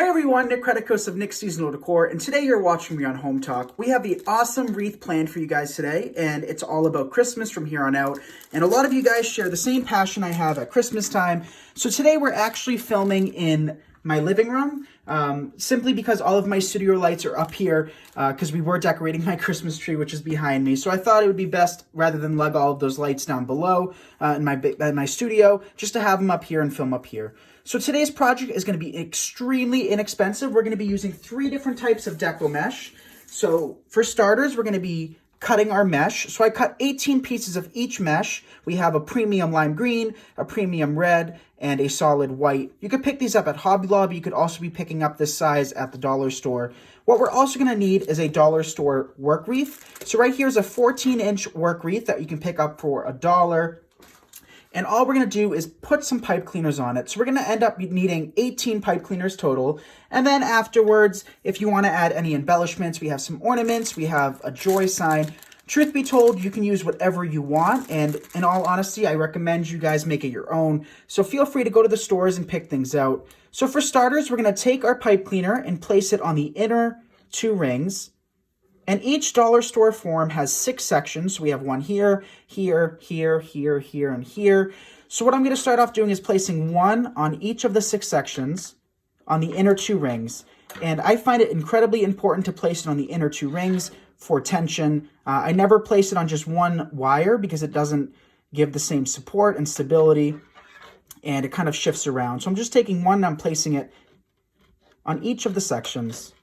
everyone, Nick Creticos of Nick's Seasonal Decor, and today you're watching me on Hometalk. We have the awesome wreath planned for you guys today, and it's all about Christmas from here on out. And a lot of you guys share the same passion I have at Christmas time. So today we're actually filming in my living room, simply because all of my studio lights are up here, because we were decorating my Christmas tree, which is behind me. So I thought it would be best, rather than lug all of those lights down below in my studio, just to have them up here and film up here. So today's project is going to be extremely inexpensive. We're going to be using 3 different types of deco mesh. So for starters, we're going to be cutting our mesh. So I cut 18 pieces of each mesh. We have a premium lime green, a premium red, and a solid white. You could pick these up at Hobby Lobby. You could also be picking up this size at the dollar store. What we're also going to need is a dollar store work wreath. So right here is a 14-inch work wreath that you can pick up for $1. And all we're going to do is put some pipe cleaners on it. So we're going to end up needing 18 pipe cleaners total. And then afterwards, if you want to add any embellishments, we have some ornaments, we have a joy sign. Truth be told, you can use whatever you want. And in all honesty, I recommend you guys make it your own. So feel free to go to the stores and pick things out. So for starters, we're going to take our pipe cleaner and place it on the inner 2 rings. And each dollar store form has 6 sections. So we have one here, here, here, here, here, and here. So what I'm going to start off doing is placing one on each of the 6 sections on the inner 2 rings. And I find it incredibly important to place it on the inner 2 rings for tension. I never place it on just one wire because it doesn't give the same support and stability, and it kind of shifts around. So I'm just taking one and I'm placing it on each of the sections.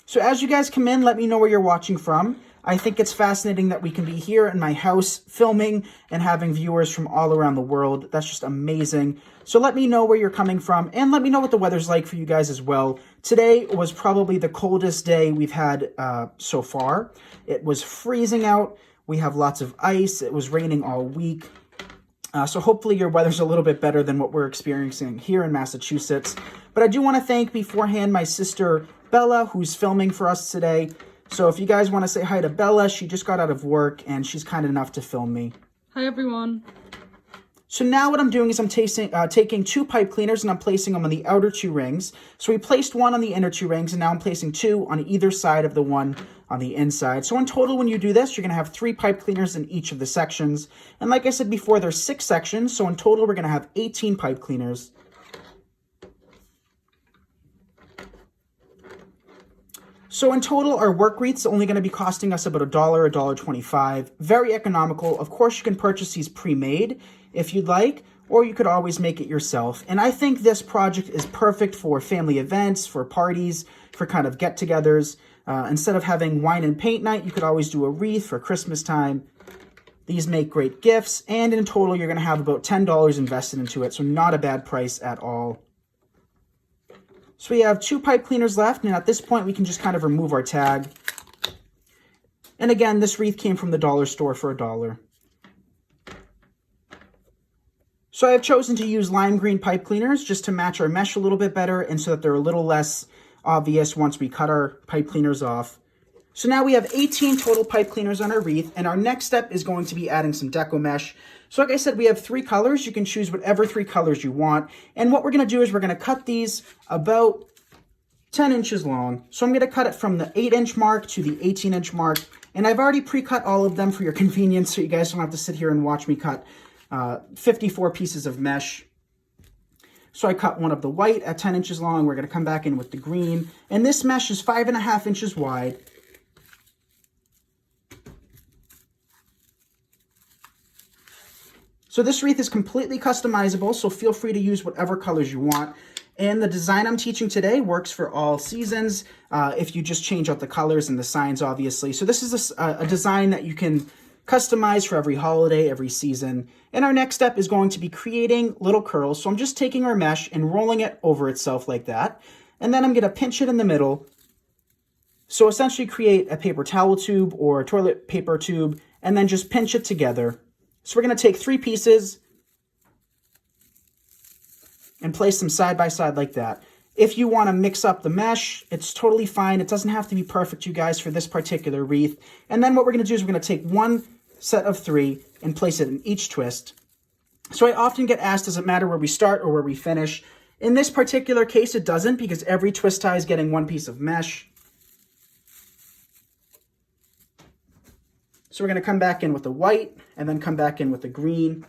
So as you guys come in, let me know where you're watching from. I think it's fascinating that we can be here in my house filming and having viewers from all around the world. That's just amazing. So let me know where you're coming from, and let me know what the weather's like for you guys as well. Today was probably the coldest day we've had so far. It was freezing out. We have lots of ice. It was raining all week. So hopefully your weather's a little bit better than what we're experiencing here in Massachusetts. But I do want to thank beforehand my sister Bella, who's filming for us today. So if you guys want to say hi to Bella, she just got out of work and she's kind enough to film me. Hi everyone. So now what I'm doing is I'm taking 2 pipe cleaners and I'm placing them on the outer 2 rings. So we placed one on the inner 2 rings, and now I'm placing 2 on either side of the one on the inside. So in total, when you do this, you're going to have 3 pipe cleaners in each of the sections. And like I said before, there's 6 sections. So in total, we're going to have 18 pipe cleaners. So in total, our work wreath's only going to be costing us about $1, $1.25. Very economical. Of course, you can purchase these pre-made if you'd like, or you could always make it yourself. And I think this project is perfect for family events, for parties, for kind of get-togethers. Instead of having wine and paint night, you could always do a wreath for Christmas time. These make great gifts, and in total, you're going to have about $10 invested into it, so not a bad price at all. So we have 2 pipe cleaners left, and at this point, we can just kind of remove our tag. And again, this wreath came from the dollar store for $1. So I have chosen to use lime green pipe cleaners just to match our mesh a little bit better, and so that they're a little less obvious once we cut our pipe cleaners off. So now we have 18 total pipe cleaners on our wreath, and our next step is going to be adding some deco mesh. So like I said, we have 3 colors. You can choose whatever 3 colors you want. And what we're going to do is we're going to cut these about 10 inches long. So I'm going to cut it from the 8-inch mark to the 18-inch mark. And I've already pre-cut all of them for your convenience, so you guys don't have to sit here and watch me cut 54 pieces of mesh. So I cut one of the white at 10 inches long. We're going to come back in with the green. And this mesh is 5.5 inches wide. So this wreath is completely customizable, so feel free to use whatever colors you want. And the design I'm teaching today works for all seasons, if you just change out the colors and the signs, obviously. So this is a design that you can customize for every holiday, every season. And our next step is going to be creating little curls. So I'm just taking our mesh and rolling it over itself like that. And then I'm going to pinch it in the middle. So essentially create a paper towel tube or a toilet paper tube, and then just pinch it together. So we're going to take 3 pieces and place them side by side like that. If you want to mix up the mesh, it's totally fine. It doesn't have to be perfect, you guys, for this particular wreath. And then what we're going to do is we're going to take 1 set of 3 and place it in each twist. So I often get asked, does it matter where we start or where we finish? In this particular case, it doesn't because every twist tie is getting one piece of mesh. So we're going to come back in with the white and then come back in with the green.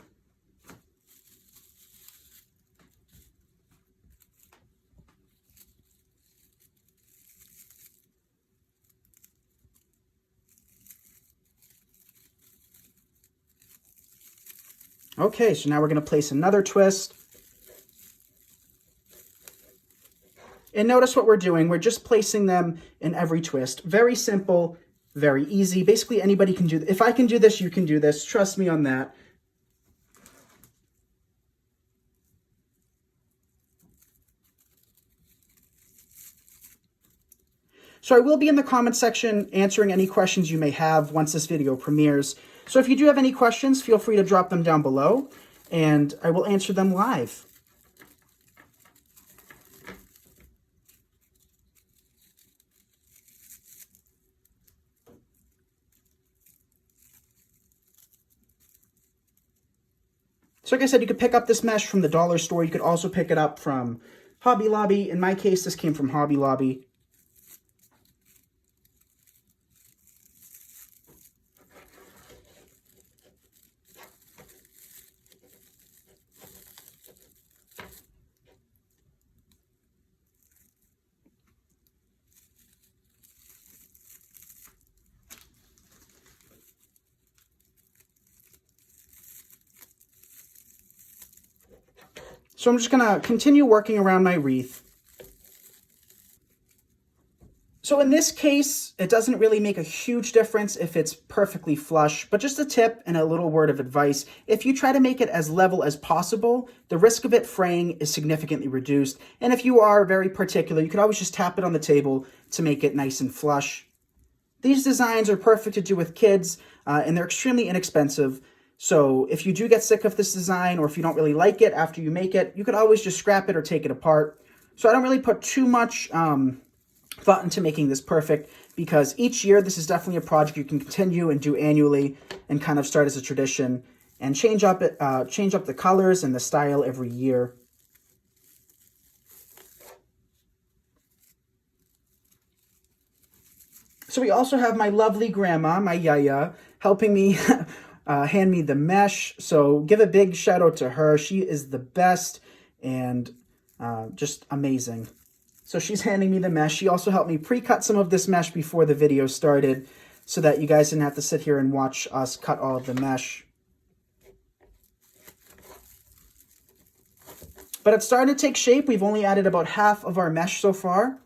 Okay, so now we're going to place another twist. And notice what we're doing. We're just placing them in every twist. Very simple, very easy. Basically, anybody can do this. If I can do this, you can do this. Trust me on that. So I will be in the comment section answering any questions you may have once this video premieres. So if you do have any questions, feel free to drop them down below, and I will answer them live. So like I said, you could pick up this mesh from the dollar store. You could also pick it up from Hobby Lobby. In my case, this came from Hobby Lobby. So I'm just going to continue working around my wreath. So in this case, it doesn't really make a huge difference if it's perfectly flush, but just a tip and a little word of advice. If you try to make it as level as possible, the risk of it fraying is significantly reduced. And if you are very particular, you could always just tap it on the table to make it nice and flush. These designs are perfect to do with kids, and they're extremely inexpensive. So if you do get sick of this design, or if you don't really like it after you make it, you could always just scrap it or take it apart. So I don't really put too much thought into making this perfect, because each year this is definitely a project you can continue and do annually and kind of start as a tradition and change up the colors and the style every year. So we also have my lovely grandma, my yaya, helping me hand me the mesh. So give a big shout out to her. She is the best and just amazing. So she's handing me the mesh. She also helped me pre-cut some of this mesh before the video started so that you guys didn't have to sit here and watch us cut all of the mesh. But it's starting to take shape. We've only added about half of our mesh so far.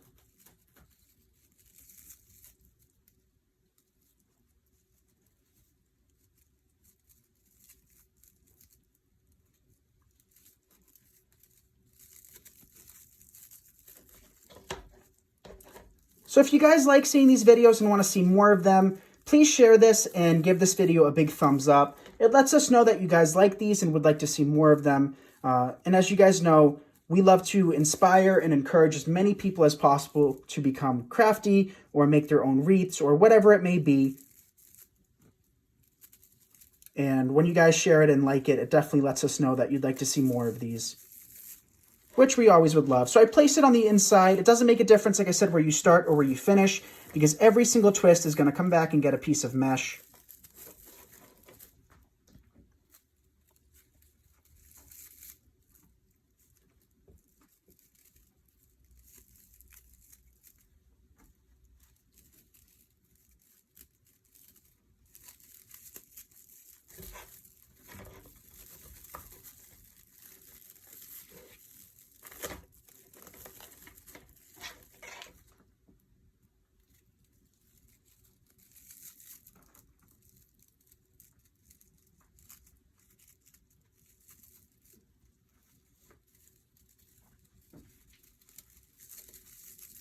So if you guys like seeing these videos and want to see more of them, please share this and give this video a big thumbs up. It lets us know that you guys like these and would like to see more of them. And as you guys know, we love to inspire and encourage as many people as possible to become crafty or make their own wreaths or whatever it may be. And when you guys share it and like it, it definitely lets us know that you'd like to see more of these, which we always would love. So I place it on the inside. It doesn't make a difference, like I said, where you start or where you finish, because every single twist is going to come back and get a piece of mesh.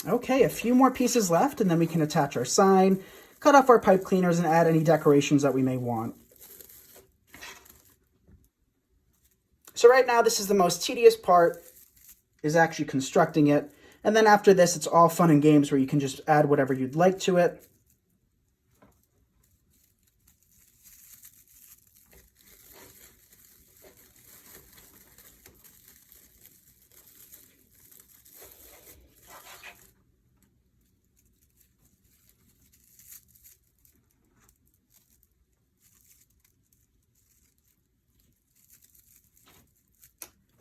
Okay, a few more pieces left, and then we can attach our sign, cut off our pipe cleaners, and add any decorations that we may want. So right now, this is the most tedious part, is actually constructing it. And then after this, it's all fun and games where you can just add whatever you'd like to it.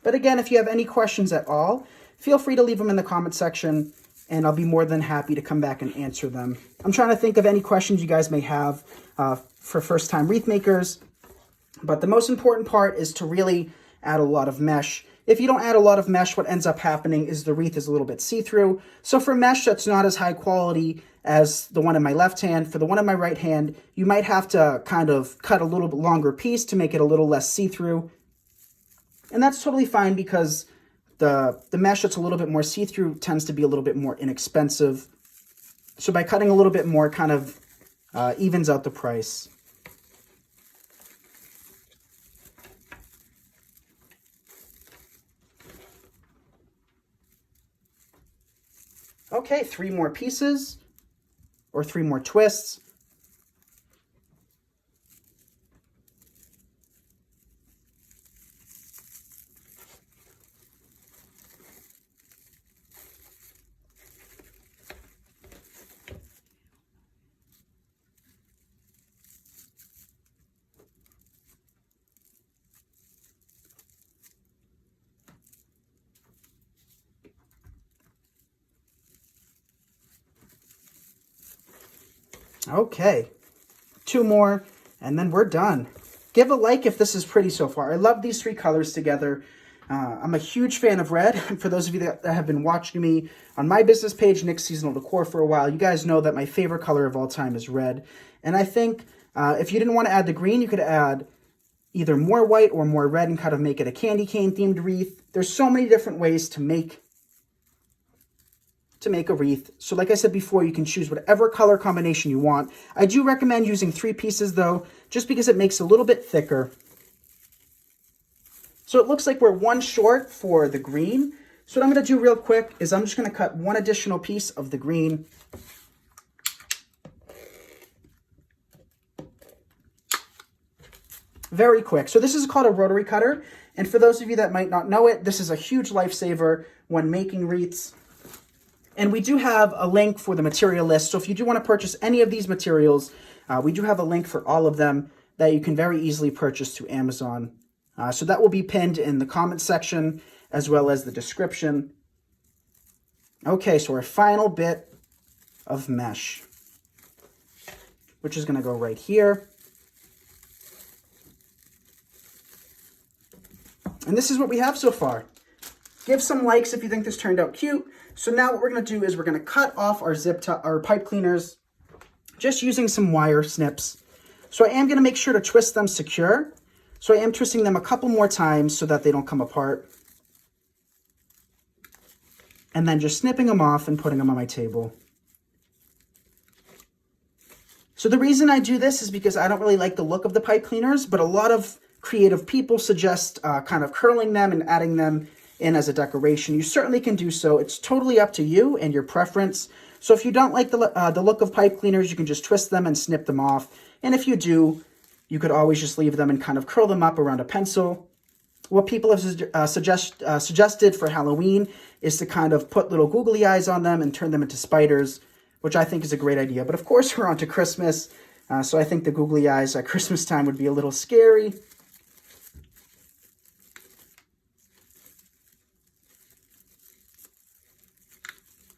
But again, if you have any questions at all, feel free to leave them in the comment section, and I'll be more than happy to come back and answer them. I'm trying to think of any questions you guys may have for first-time wreath makers, but the most important part is to really add a lot of mesh. If you don't add a lot of mesh, what ends up happening is the wreath is a little bit see-through. So for mesh that's not as high quality as the one in my left hand, for the one in my right hand, you might have to kind of cut a little bit longer piece to make it a little less see-through. And that's totally fine because the mesh that's a little bit more see-through tends to be a little bit more inexpensive. So by cutting a little bit more, kind of evens out the price. Okay, 3 more pieces, or 3 more twists. Okay, 2 more, and then we're done. Give a like if this is pretty so far. I love these 3 colors together. I'm a huge fan of red. For those of you that have been watching me on my business page, Nick's Seasonal Decor, for a while, you guys know that my favorite color of all time is red. And I think if you didn't want to add the green, you could add either more white or more red and kind of make it a candy cane themed wreath. There's so many different ways to make a wreath. So like I said before, you can choose whatever color combination you want. I do recommend using 3 pieces though, just because it makes it a little bit thicker. So it looks like we're 1 short for the green. So what I'm going to do real quick is I'm just going to cut 1 additional piece of the green. Very quick. So this is called a rotary cutter. And for those of you that might not know it, this is a huge lifesaver when making wreaths. And we do have a link for the material list. So if you do want to purchase any of these materials, we do have a link for all of them that you can very easily purchase through Amazon. So that will be pinned in the comment section as well as the description. Okay, so our final bit of mesh, which is going to go right here. And this is what we have so far. Give some likes if you think this turned out cute. So now what we're going to do is we're going to cut off our pipe cleaners just using some wire snips. So I am going to make sure to twist them secure. So I am twisting them a couple more times so that they don't come apart. And then just snipping them off and putting them on my table. So the reason I do this is because I don't really like the look of the pipe cleaners, but a lot of creative people suggest kind of curling them and adding them in as a decoration. You certainly can do so. It's totally up to you and your preference. So if you don't like the look of pipe cleaners, you can just twist them and snip them off. And if you do, you could always just leave them and kind of curl them up around a pencil. What people have suggested for Halloween is to kind of put little googly eyes on them and turn them into spiders, which I think is a great idea. But of course, we're on to Christmas, so I think the googly eyes at Christmas time would be a little scary.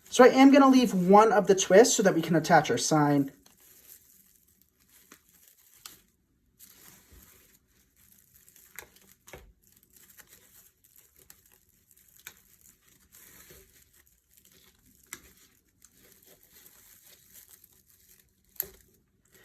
So I am going to leave 1 of the twists so that we can attach our sign.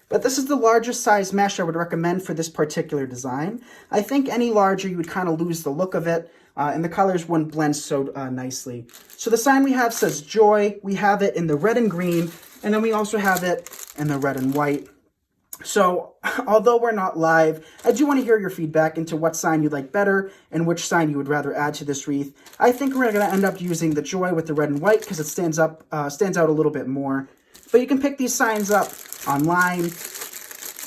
But this is the largest size mesh I would recommend for this particular design. I think any larger, you would kind of lose the look of it, and the colors wouldn't blend so nicely. So the sign we have says Joy. We have it in the red and green, and then we also have it in the red and white. So although we're not live, I do want to hear your feedback into what sign you like better and which sign you would rather add to this wreath. I think we're going to end up using the Joy with the red and white because it stands out a little bit more. But you can pick these signs up online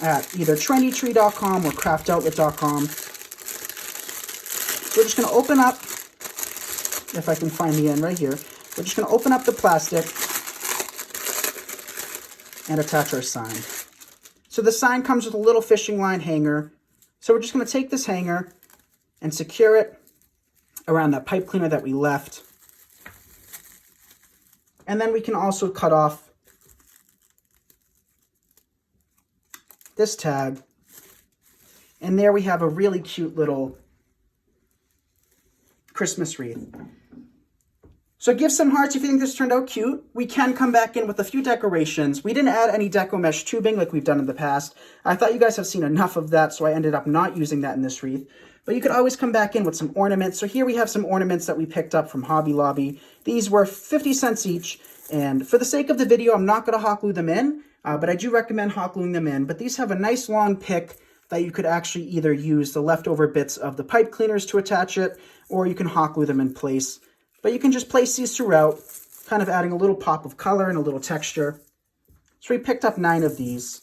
at either trendytree.com or craftoutlet.com. We're just going to open up, if I can find the end right here, we're just going to open up the plastic and attach our sign. So the sign comes with a little fishing line hanger. So we're just going to take this hanger and secure it around that pipe cleaner that we left. And then we can also cut off this tag. And there we have a really cute little Christmas wreath. So give some hearts if you think this turned out cute. We can come back in with a few decorations. We didn't add any deco mesh tubing like we've done in the past. I thought you guys have seen enough of that, so I ended up not using that in this wreath. But you could always come back in with some ornaments. So here we have some ornaments that we picked up from Hobby Lobby. These were 50 cents each. And for the sake of the video, I'm not going to hot glue them in, but I do recommend hot gluing them in. But these have a nice long pick that you could actually either use the leftover bits of the pipe cleaners to attach it, or you can hot glue them in place. But you can just place these throughout, kind of adding a little pop of color and a little texture. So we picked up 9 of these.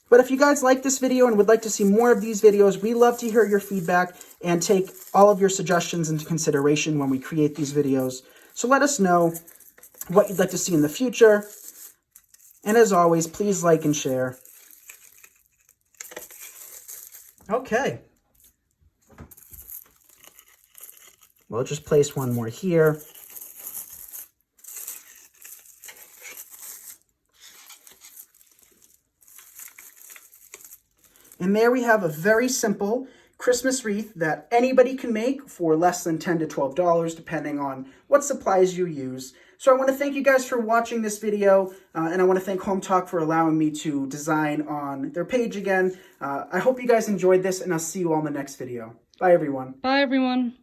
But if you guys like this video and would like to see more of these videos, we love to hear your feedback and take all of your suggestions into consideration when we create these videos. So let us know what you'd like to see in the future. And as always, please like and share. Okay. We'll just place one more here. And there we have a very simple Christmas wreath that anybody can make for less than $10 to $12, depending on what supplies you use. So I want to thank you guys for watching this video, and I want to thank Hometalk for allowing me to design on their page again. I hope you guys enjoyed this, and I'll see you all in the next video. Bye, everyone. Bye, everyone.